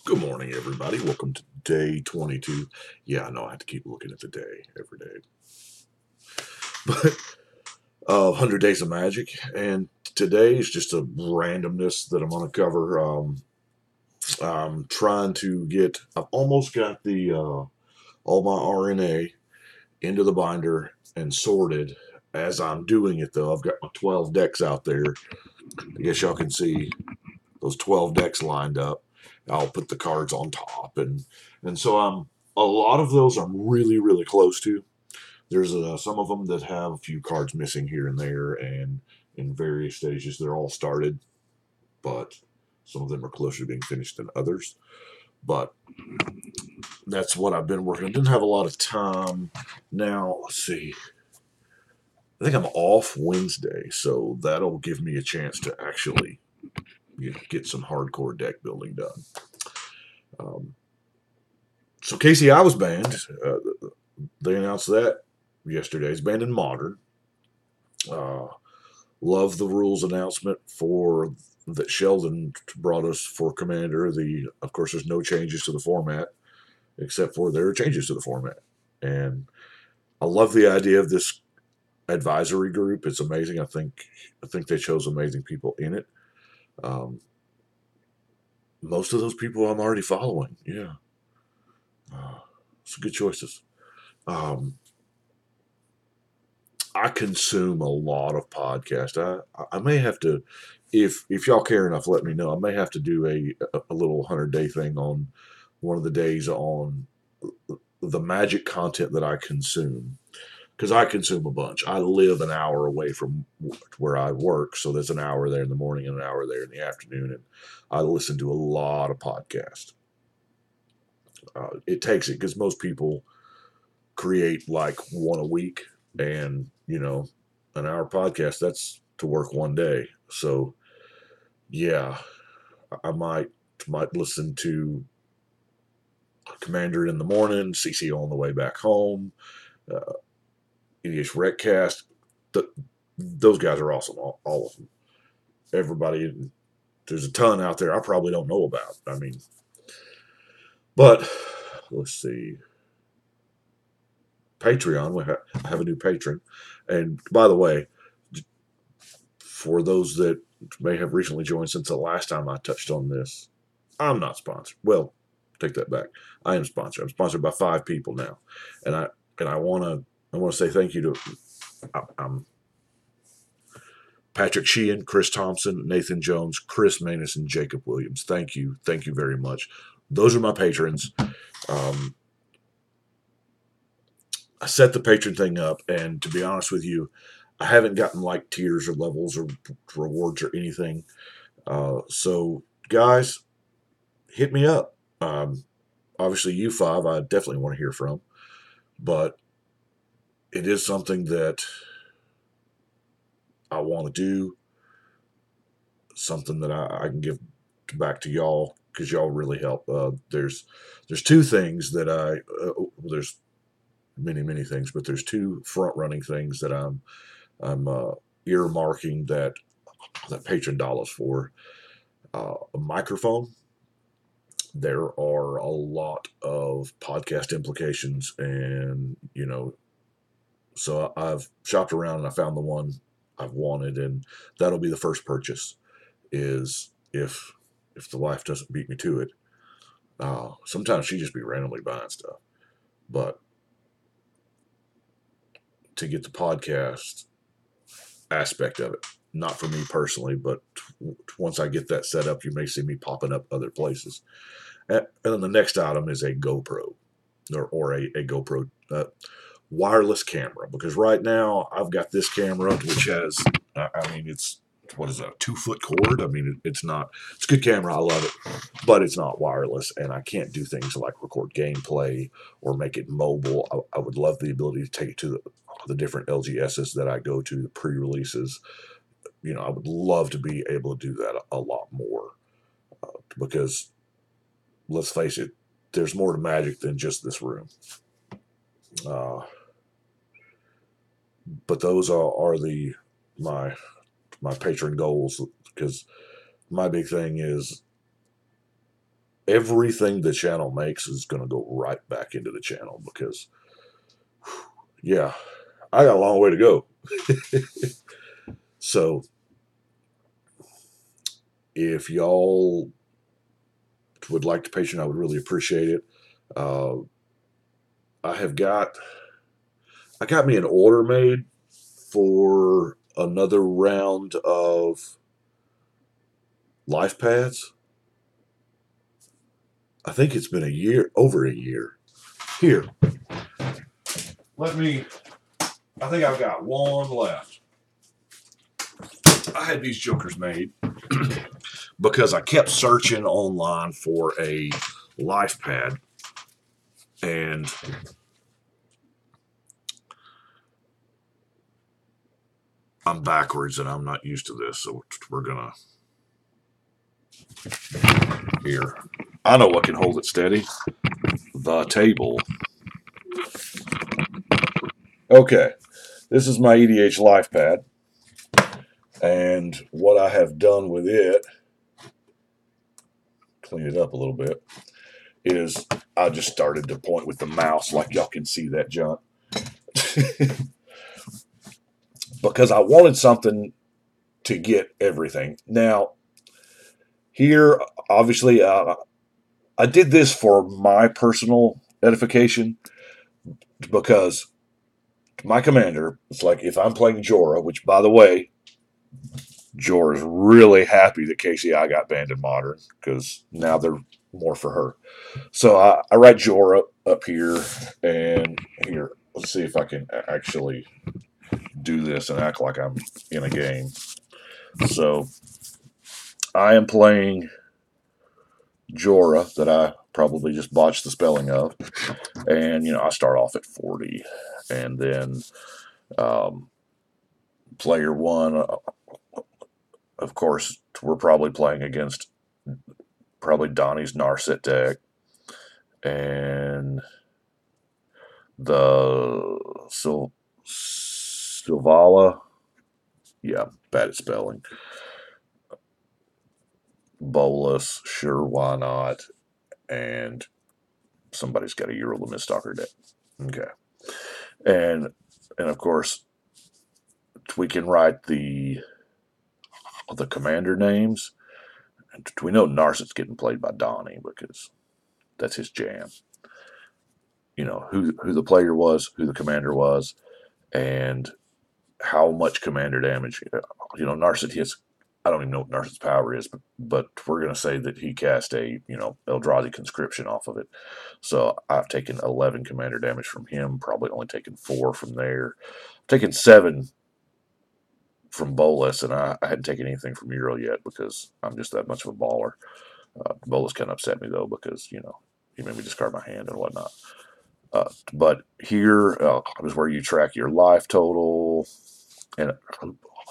Good morning, everybody. Welcome to day 22. Yeah, I know I have to keep looking at the day every day. But 100 Days of Magic. And today is just a randomness that I'm going to cover. I'm trying to I've almost got all my RNA into the binder and sorted. As I'm doing it, though, I've got my 12 decks out there. I guess y'all can see those 12 decks lined up. I'll put the cards on top, and so a lot of those I'm really close to. There's some of them that have a few cards missing here and there, and in various stages they're all started, but some of them are closer to being finished than others. But that's what I've been working on. Didn't have a lot of time. Now let's see. I think I'm off Wednesday, so that'll give me a chance to actually get some hardcore deck building done. Um, so KCI was banned. They announced that yesterday. It's banned in Modern. Uh, love the rules announcement for that Sheldon brought us for Commander. Of course, there's no changes to the format, except for there are changes to the format, and I love the idea of this advisory group. It's amazing. I think they chose amazing people in it. Um, most of those people I'm already following. Yeah, some good choices. Um, I consume a lot of podcasts. I may have to, if y'all care enough, let me know. I may have to do a little 100-day thing on one of the days on the magic content that I consume, because I consume a bunch. I live an hour away from where I work, so there's an hour there in the morning and an hour there in the afternoon, and I listen to a lot of podcasts. It takes it because most people create like one a week, and an hour podcast, that's to work one day. So yeah, I might listen to Commander in the morning, CC on the way back home, uh, EDH Recast. Those guys are awesome, all of them. Everybody, there's a ton out there I probably don't know about. I mean, but let's see. Patreon, I have a new patron. And by the way, for those that may have recently joined since the last time I touched on this, I'm not sponsored. Well, take that back. I am sponsored. I'm sponsored by 5 people now, and I want to say thank you to I'm Patrick Sheehan, Chris Thompson, Nathan Jones, Chris Manus, and Jacob Williams. Thank you very much. Those are my patrons. Um, I set the patron thing up, and to be honest with you, I haven't gotten like tiers or levels or rewards or anything. So, guys, hit me up. Obviously, you 5, I definitely want to hear from, but it is something that I want to do, something that I can give back to y'all because y'all really help. There's 2 things that there's many things, but there's 2 front running things that I'm earmarking that patron dollars for. A microphone. There are a lot of podcast implications, and so I've shopped around and I found the one I've wanted, and that'll be the first purchase. Is if the wife doesn't beat me to it. Sometimes she just be randomly buying stuff, but to get the podcast aspect of it, not for me personally, but once I get that set up, you may see me popping up other places. And then the next item is a GoPro or a GoPro wireless camera, because right now I've got this camera which has, I mean, it's what is that, a 2-foot cord? I mean, it's not, it's a good camera. I love it, but it's not wireless, and I can't do things like record gameplay or make it mobile. I would love the ability to take it to the different LGSs that I go to, the pre-releases. I would love to be able to do that a lot more, because let's face it, there's more to Magic than just this room. Uh, but those are my patron goals, because my big thing is everything the channel makes is going to go right back into the channel because, yeah, I got a long way to go. So if y'all would like to patron, I would really appreciate it. Uh, I got me an order made for another round of life pads. I think it's been over a year. Here, I think I've got one left. I had these jokers made because I kept searching online for a life pad, and I'm backwards and I'm not used to this, so we're gonna here. I know what can hold it steady. The table. Okay, this is my EDH life pad, and what I have done with it, clean it up a little bit, is I just started to point with the mouse like y'all can see that junk. Because I wanted something to get everything. Now, here, obviously, I did this for my personal edification because my commander, it's like if I'm playing Jorah, which, by the way, Jorah's really happy that KCI got banned in Modern because now they're more for her. So I write Jorah up here, and here, let's see if I can actually do this and act like I'm in a game. So I am playing Jorah that I probably just botched the spelling of, and I start off at 40, and then player one, of course, we're probably playing against probably Donnie's Narset deck, and the Silvala, yeah, bad at spelling. Bolus, sure, why not? And somebody's got a Euro the Mistalker deck. Okay. And of course, we can write the commander names. And we know Narset's getting played by Donnie because that's his jam. Who the player was, who the commander was, and how much commander damage. Narset hits. I don't even know what Narset's power is, but we're going to say that he cast a Eldrazi conscription off of it. So I've taken 11 commander damage from him. Probably only taken 4 from there. Taken 7 from Bolus, and I hadn't taken anything from Euro yet because I'm just that much of a baller. Bolus kind of upset me though because he made me discard my hand and whatnot. But here is where you track your life total, and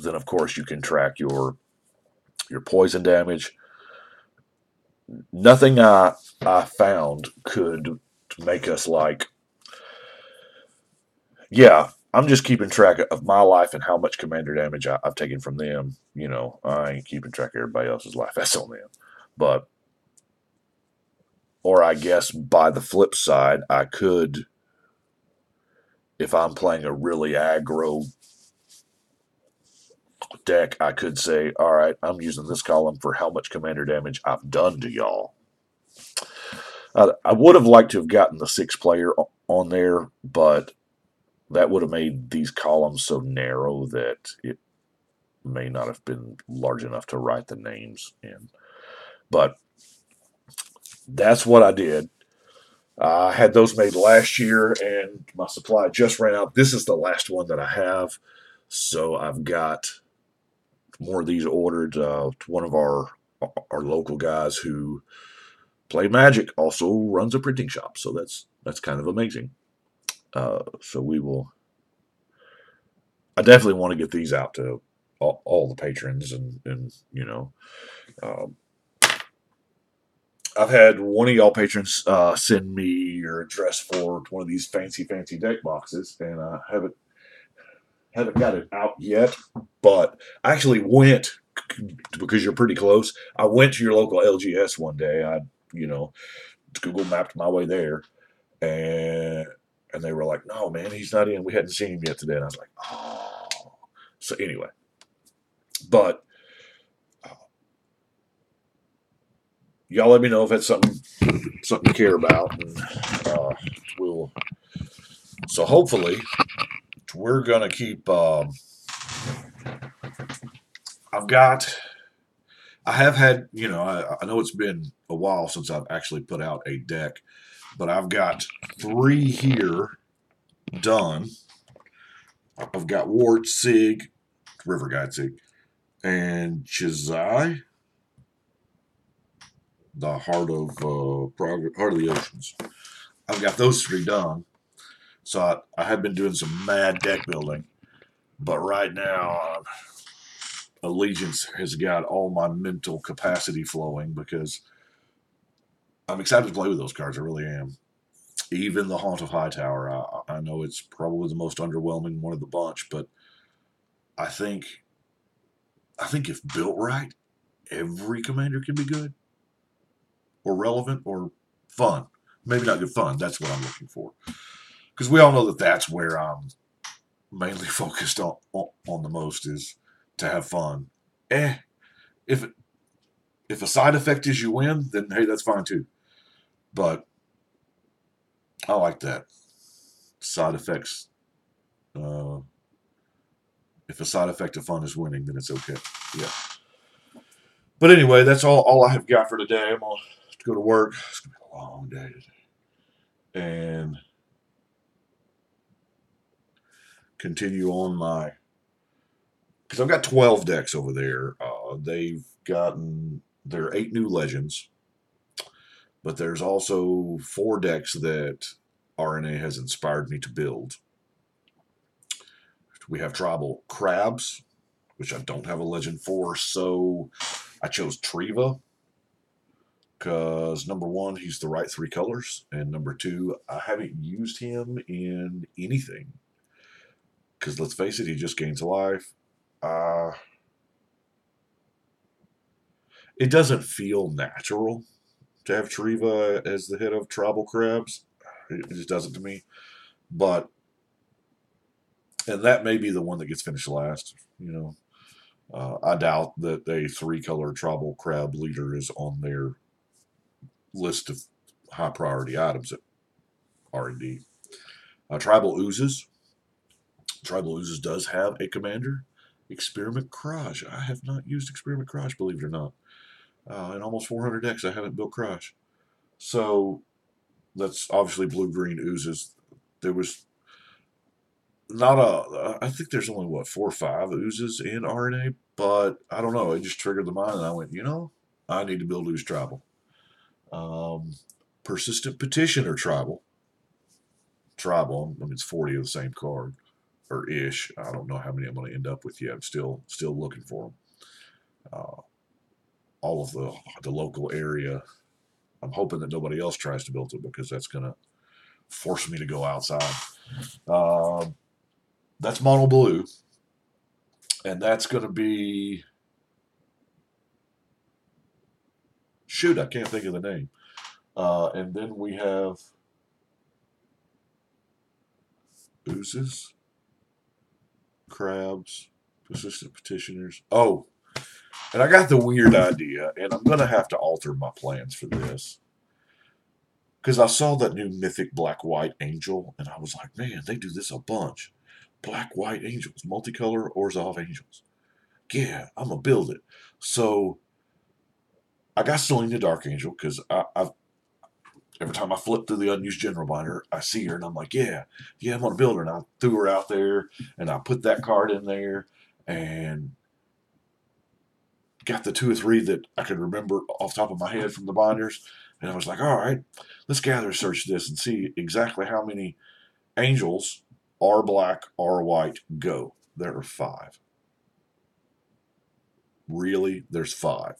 then of course you can track your poison damage. Nothing I found could make us like, yeah, I'm just keeping track of my life and how much commander damage I've taken from them. I ain't keeping track of everybody else's life. That's on them. But, or I guess by the flip side, I could, if I'm playing a really aggro deck, I could say, all right, I'm using this column for how much commander damage I've done to y'all. I would have liked to have gotten the 6-player on there, but that would have made these columns so narrow that it may not have been large enough to write the names in. But that's what I did. I had those made last year, and my supply just ran out. This is the last one that I have, so I've got more of these ordered. One of our local guys who play Magic also runs a printing shop, so that's kind of amazing. So we will. I definitely want to get these out to all the patrons, and I've had one of y'all patrons send me your address for one of these fancy deck boxes, and I haven't got it out yet. But I actually went, because you're pretty close. I went to your local LGS one day. I you know, Google mapped my way there, and they were like, "No, man, he's not in. We hadn't seen him yet today." And I was like, "Oh." So anyway, but y'all let me know if that's something you care about, and we'll. So hopefully, we're gonna keep. I have had, I know it's been a while since I've actually put out a deck, but I've got 3 here done. I've got Wart, Sig, River Guide Sig, and Chizai, the Heart of the Oceans. I've got those 3 done. So I have been doing some mad deck building, but right now Allegiance has got all my mental capacity flowing because I'm excited to play with those cards. I really am. Even the Haunt of Hightower, I know it's probably the most underwhelming one of the bunch, but I think if built right, every commander can be good or relevant or fun. Maybe not good fun. That's what I'm looking for. Because we all know that that's where I'm mainly focused on the most, is to have fun. If a side effect is you win, then hey, that's fine too. But I like that. Side effects. If a side effect of fun is winning, then it's okay. Yeah. But anyway, that's all I have got for today. I'm going to go to work. It's going to be a long day today. And continue on because I've got 12 decks over there. There are 8 new legends, but there's also 4 decks that RNA has inspired me to build. We have Tribal Crabs, which I don't have a legend for, so I chose Triva because number 1, he's the right 3 colors, and number 2, I haven't used him in anything. Because let's face it, he just gains life. It doesn't feel natural to have Triva as the head of Tribal Crabs. It just doesn't to me. And that may be the one that gets finished last. I doubt that a 3-color Tribal Crab leader is on their list of high priority items at R&D. Tribal Oozes. Tribal Oozes does have a commander, Experiment Crush. I have not used Experiment Crush, believe it or not. In almost 400 decks, I haven't built Crush. So that's obviously blue-green Oozes. There was I think there's only, 4 or 5 Oozes in RNA, but I don't know. It just triggered the mind, and I went, I need to build Ooze Tribal. Persistent Petitioner Tribal. I mean, it's 40 of the same card, or ish. I don't know how many I'm going to end up with yet. I'm still looking for them. All of the local area. I'm hoping that nobody else tries to build it because that's going to force me to go outside. That's Mono Blue, and that's going to be... Shoot, I can't think of the name. And then we have Oozes, Crabs, Persistent Petitioners. Oh, and I got the weird idea, and I'm going to have to alter my plans for this. Because I saw that new Mythic Black-White Angel, and I was like, man, they do this a bunch. Black-White Angels, multicolor Orzhov Angels. Yeah, I'm going to build it. So I got Selena Dark Angel because every time I flip through the unused general binder, I see her, and I'm like, yeah, I'm going to build her. And I threw her out there, and I put that card in there, and got the 2 or 3 that I could remember off the top of my head from the binders. And I was like, all right, let's gather search this and see exactly how many angels are black, are white, go. There are 5. Really? There's 5.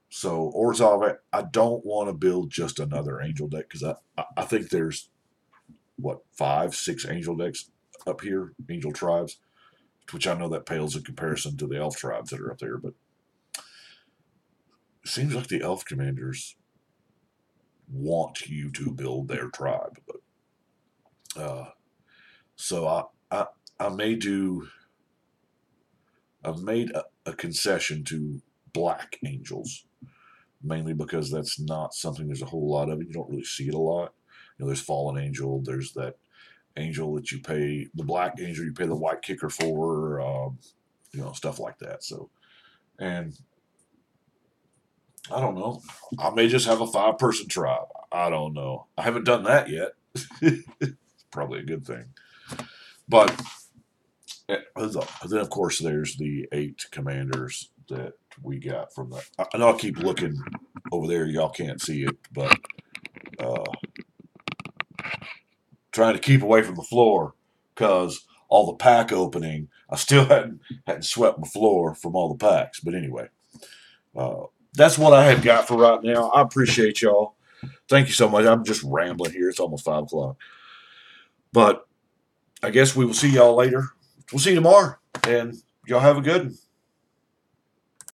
So Orzhov, I don't want to build just another angel deck because I think there's 5, 6 angel decks up here, angel tribes, which I know that pales in comparison to the elf tribes that are up there. But seems like the elf commanders want you to build their tribe, but so I may do. I've made a concession to black angels, mainly because that's not something there's a whole lot of it. You don't really see it a lot. There's fallen angel. There's that angel that you pay the black angel. You pay the white kicker for. Stuff like that. So, and I don't know. I may just have a 5-person tribe. I don't know. I haven't done that yet. Probably a good thing. But then, of course, there's the 8 commanders that we got from the. I know I keep looking over there. Y'all can't see it, but uh, trying to keep away from the floor because all the pack opening, I still hadn't swept my floor from all the packs. But anyway, that's what I have got for right now. I appreciate y'all. Thank you so much. I'm just rambling here. It's almost 5 o'clock. But I guess we will see y'all later. We'll see you tomorrow. And y'all have a good one.